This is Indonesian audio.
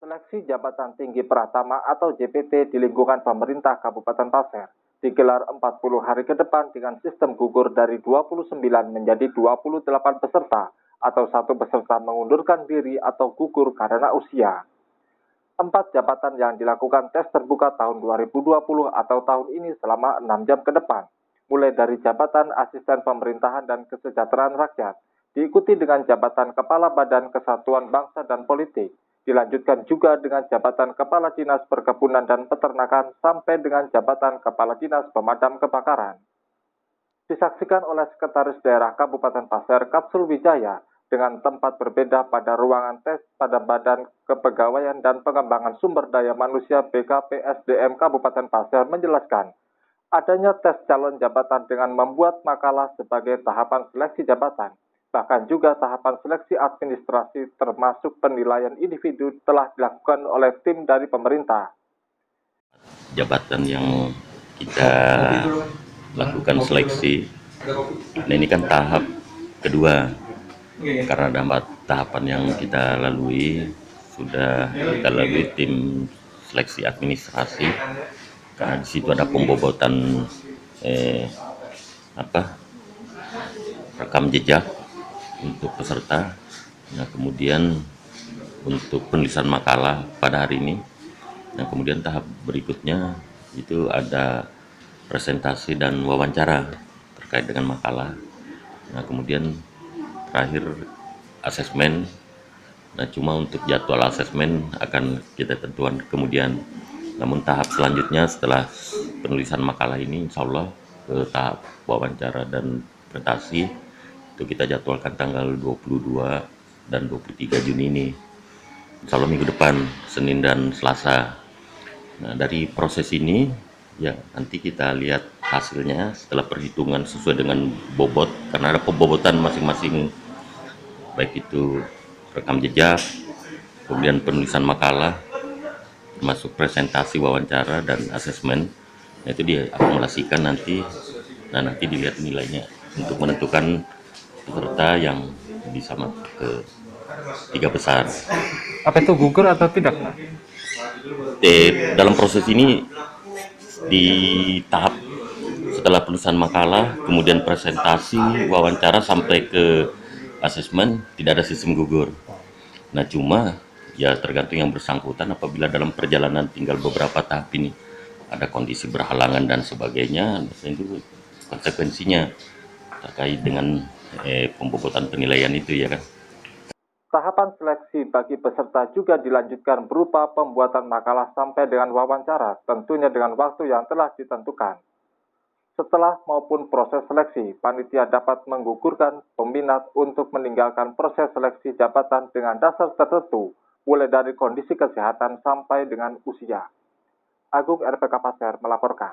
Seleksi Jabatan Tinggi Pratama atau JPT di lingkungan pemerintah Kabupaten Pasir digelar 40 hari ke depan dengan sistem gugur dari 29 menjadi 28 peserta atau satu peserta mengundurkan diri atau gugur karena usia. 4 jabatan yang dilakukan tes terbuka tahun 2020 atau tahun ini selama 6 jam ke depan, mulai dari jabatan asisten pemerintahan dan kesejahteraan rakyat, diikuti dengan jabatan Kepala Badan Kesatuan Bangsa dan Politik, dilanjutkan juga dengan jabatan Kepala Dinas Perkebunan dan Peternakan sampai dengan jabatan Kepala Dinas Pemadam Kebakaran. Disaksikan oleh Sekretaris Daerah Kabupaten Pasir Kapsul Wijaya dengan tempat berbeda pada ruangan tes pada Badan Kepegawaian dan Pengembangan Sumber Daya Manusia BKPSDM Kabupaten Pasir menjelaskan adanya tes calon jabatan dengan membuat makalah sebagai tahapan seleksi jabatan. Bahkan juga tahapan seleksi administrasi termasuk penilaian individu telah dilakukan oleh tim dari pemerintah. Jabatan yang kita lakukan seleksi, nah ini kan tahap kedua, karena ada tahapan yang kita lalui, sudah kita lalui tim seleksi administrasi, karena di situ ada pembobotan rekam jejak untuk peserta. Nah, kemudian untuk penulisan makalah pada hari ini. Nah, kemudian tahap berikutnya itu ada presentasi dan wawancara terkait dengan makalah. Nah, kemudian terakhir asesmen. Nah, cuma untuk jadwal asesmen akan kita tentukan kemudian. Namun tahap selanjutnya setelah penulisan makalah ini insya Allah ke tahap wawancara dan presentasi itu kita jadwalkan tanggal 22 dan 23 Juni ini. Insya Allah minggu depan, Senin dan Selasa. Nah, dari proses ini ya nanti kita lihat hasilnya setelah perhitungan sesuai dengan bobot, karena ada pembobotan masing-masing, baik itu rekam jejak, kemudian penulisan makalah, termasuk presentasi, wawancara, dan asesmen. Nah, itu diakumulasikan nanti, nah nanti dilihat nilainya untuk menentukan peserta yang bisa masuk ke 3 besar. Apa itu gugur atau tidak? Dalam proses ini di tahap setelah penulisan makalah, kemudian presentasi, wawancara sampai ke asesmen tidak ada sistem gugur. Nah, cuma ya tergantung yang bersangkutan, apabila dalam perjalanan tinggal beberapa tahap ini ada kondisi berhalangan dan sebagainya, itu konsekuensinya terkait dengan pembobotan penilaian itu, ya kan. Tahapan seleksi bagi peserta juga dilanjutkan berupa pembuatan makalah sampai dengan wawancara, tentunya dengan waktu yang telah ditentukan. Setelah maupun proses seleksi, panitia dapat menggugurkan peminat untuk meninggalkan proses seleksi jabatan dengan dasar tertentu, mulai dari kondisi kesehatan sampai dengan usia. Agung RPK Pasir melaporkan.